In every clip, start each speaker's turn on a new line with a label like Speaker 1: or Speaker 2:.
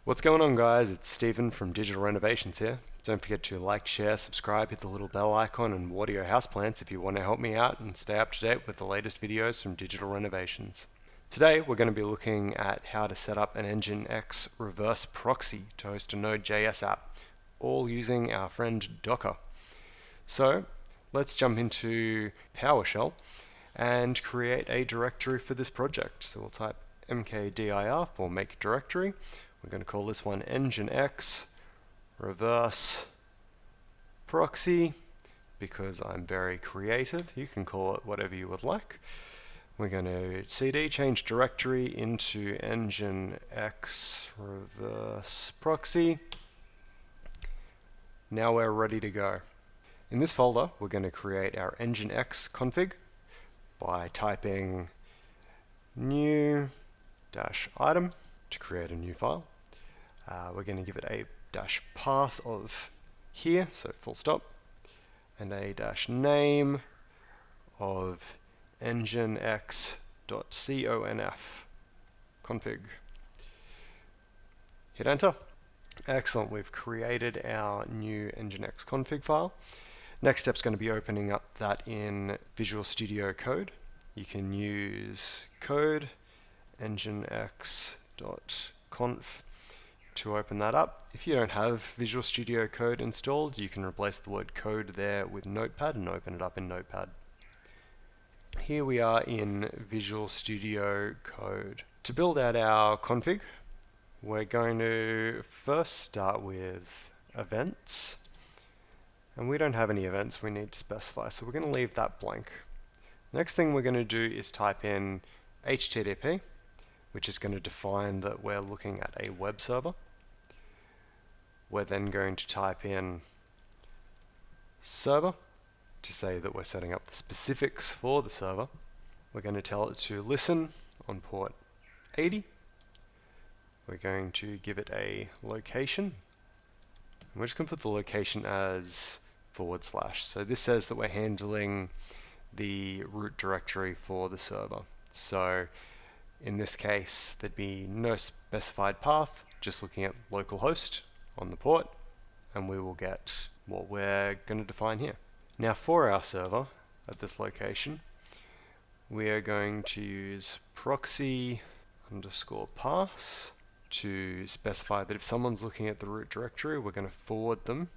Speaker 1: What's going on, guys? It's Stephen from Digital Renovations here. Don't forget to like, share, subscribe, hit the little bell icon, and water your houseplants if you want to help me out and stay up to date with the latest videos from Digital Renovations. Today we're going to be looking at how to set up an Nginx Reverse Proxy to host a Node.js app, all using our friend Docker. So let's jump into PowerShell and create a directory for this project. So we'll type mkdir for make directory. We're going to call this one Nginx Reverse Proxy because I'm very creative. You can call it whatever you would like. We're going to cd change directory into Nginx Reverse Proxy. Now we're ready to go. In this folder, we're going to create our Nginx config by typing new-item to create a new file. We're going to give it a -path of here, so full stop, and a -name of ngin-x.conf config. Hit enter. Excellent, we've created our new Nginx config file. Next step's going to be opening up that in Visual Studio Code. You can use code ngin-x.conf to open that up. If you don't have Visual Studio Code installed, you can replace the word code there with Notepad and open it up in Notepad. Here we are in Visual Studio Code. To build out our config, we're going to first start with events. And we don't have any events we need to specify, so we're going to leave that blank. Next thing we're going to do is type in HTTP, which is going to define that we're looking at a web server. We're then going to type in server to say that we're setting up the specifics for the server. We're going to tell it to listen on port 80. We're going to give it a location. And we're just going to put the location as /. So this says that we're handling the root directory for the server. So in this case, there'd be no specified path, just looking at localhost on the port, and we will get what we're going to define here. Now for our server at this location, we are going to use proxy_pass to specify that if someone's looking at the root directory, we're going to forward them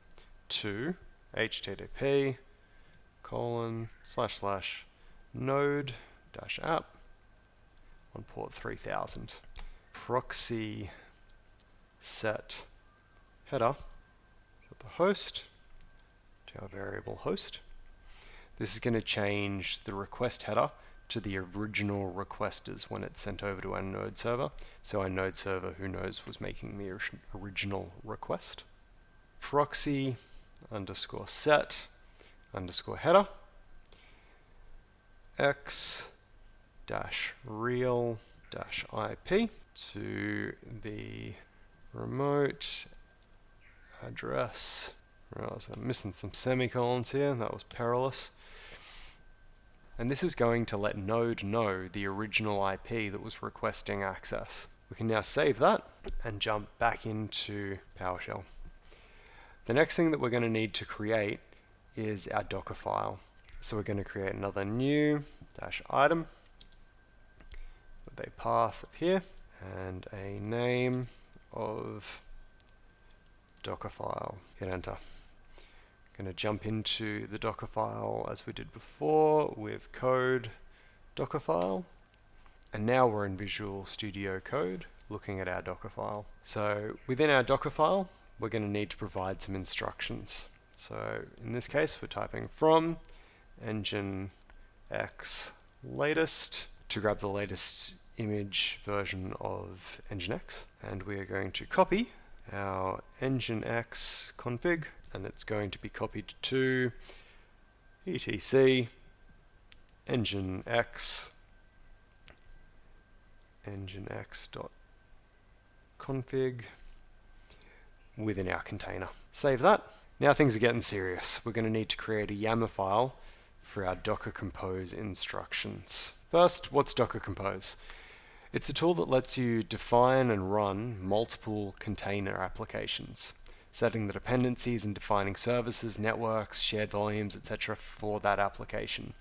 Speaker 1: to http://node-app on port 3000. Proxy set header for the host to our variable host. This is going to change the request header to the original requesters when it's sent over to our node server. So our node server, who knows, was making the original request. Proxy_set_header x-real-ip to the remote address. Realize I'm missing some semicolons here, that was perilous. And this is going to let Node know the original IP that was requesting access. We can now save that and jump back into PowerShell. The next thing that we're going to need to create is our Docker file. So we're going to create another new-item with a path of here and a name of Docker file. Hit enter. Going to jump into the Docker file as we did before with code Docker file. And now we're in Visual Studio Code looking at our Docker file. So within our Docker file, we're going to need to provide some instructions. So in this case, we're typing from Nginx latest to grab the latest image version of Nginx. And we are going to copy our Nginx config, and it's going to be copied to etc ngin-x.config within our container. Save that. Now things are getting serious. We're going to need to create a Yammer file for our Docker Compose instructions. First, what's Docker Compose? It's a tool that lets you define and run multiple container applications, setting the dependencies and defining services, networks, shared volumes, etc. for that application.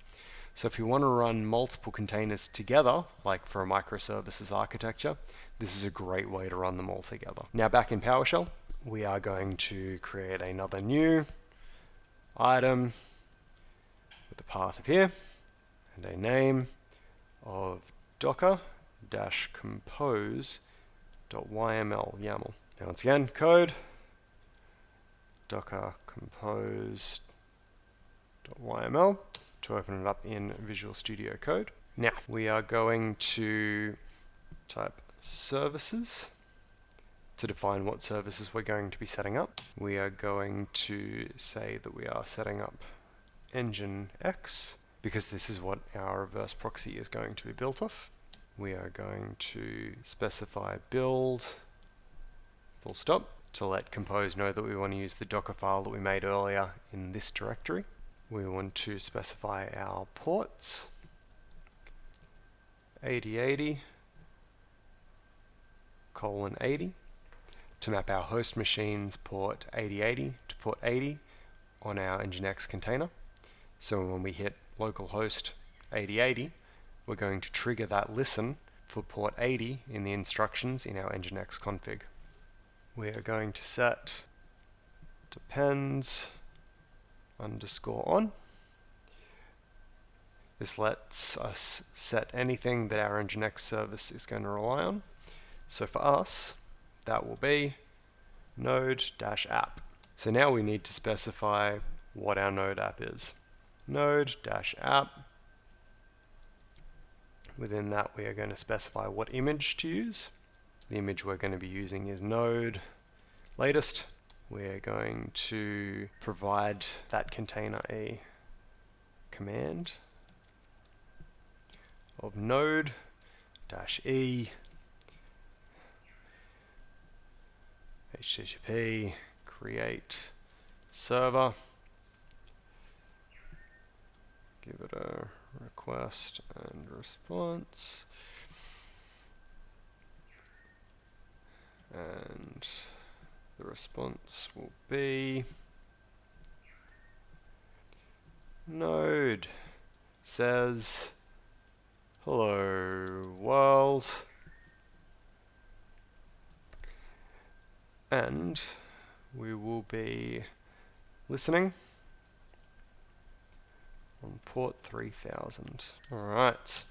Speaker 1: So if you want to run multiple containers together, like for a microservices architecture, this is a great way to run them all together. Now back in PowerShell, we are going to create another new item with the path of here and a name of docker-compose.yml YAML. Now once again, code docker compose.yml to open it up in Visual Studio Code. Now we are going to type services to define what services we're going to be setting up. We are going to say that we are setting up ngin-x because this is what our reverse proxy is going to be built off. We are going to specify build full stop to let Compose know that we want to use the Docker file that we made earlier in this directory. We want to specify our ports 8080:80 to map our host machine's port 8080 to port 80 on our Nginx container. So when we hit localhost 8080, we're going to trigger that listen for port 80 in the instructions in our Nginx config. We are going to set depends_on. This lets us set anything that our Nginx service is going to rely on. So for us, that will be node-app. So now we need to specify what our node app is. Node-app. Within that, we are going to specify what image to use. The image we're going to be using is node latest. We're going to provide that container a command of node-e http create server. Give it a request and response. And the response will be node says hello world, and we will be listening on port 3000. Alright,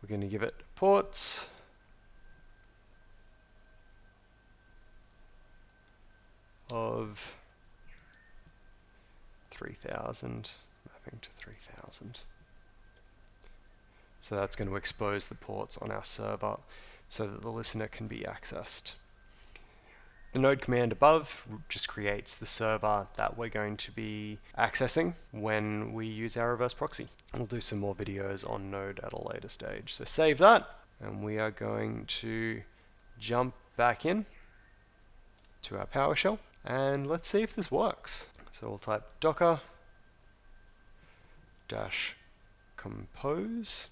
Speaker 1: we're going to give it ports of 3000, mapping to 3000. So that's going to expose the ports on our server so that the listener can be accessed. The node command above just creates the server that we're going to be accessing when we use our reverse proxy. We'll do some more videos on node at a later stage. So save that, and we are going to jump back in to our PowerShell, and let's see if this works. So we'll type docker-compose.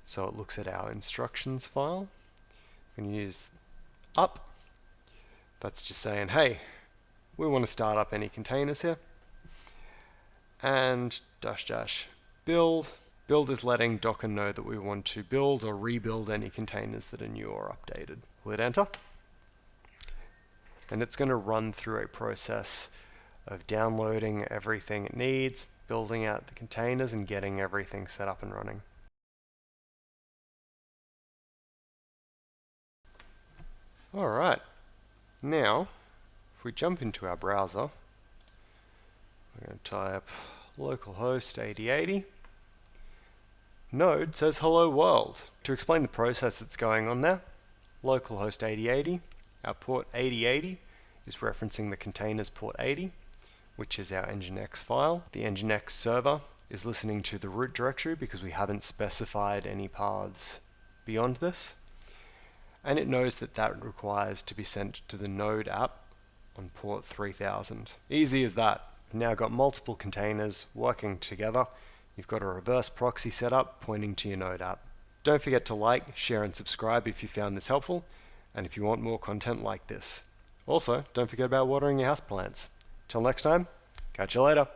Speaker 1: So it looks at our instructions file. We can use up. That's just saying, hey, we want to start up any containers here. And --build. Build is letting Docker know that we want to build or rebuild any containers that are new or updated. We'll hit enter. And it's going to run through a process of downloading everything it needs, building out the containers, and getting everything set up and running. Alright, now if we jump into our browser, we're going to type localhost 8080. Node says hello world. To explain the process that's going on there, localhost 8080, our port 8080 is referencing the containers port 80, which is our Nginx file. The Nginx server is listening to the root directory because we haven't specified any paths beyond this. And it knows that that requires to be sent to the node app on port 3000. Easy as that. You've now got multiple containers working together. You've got a reverse proxy set up pointing to your node app. Don't forget to like, share and subscribe if you found this helpful, and if you want more content like this. Also, don't forget about watering your houseplants. Till next time, catch you later.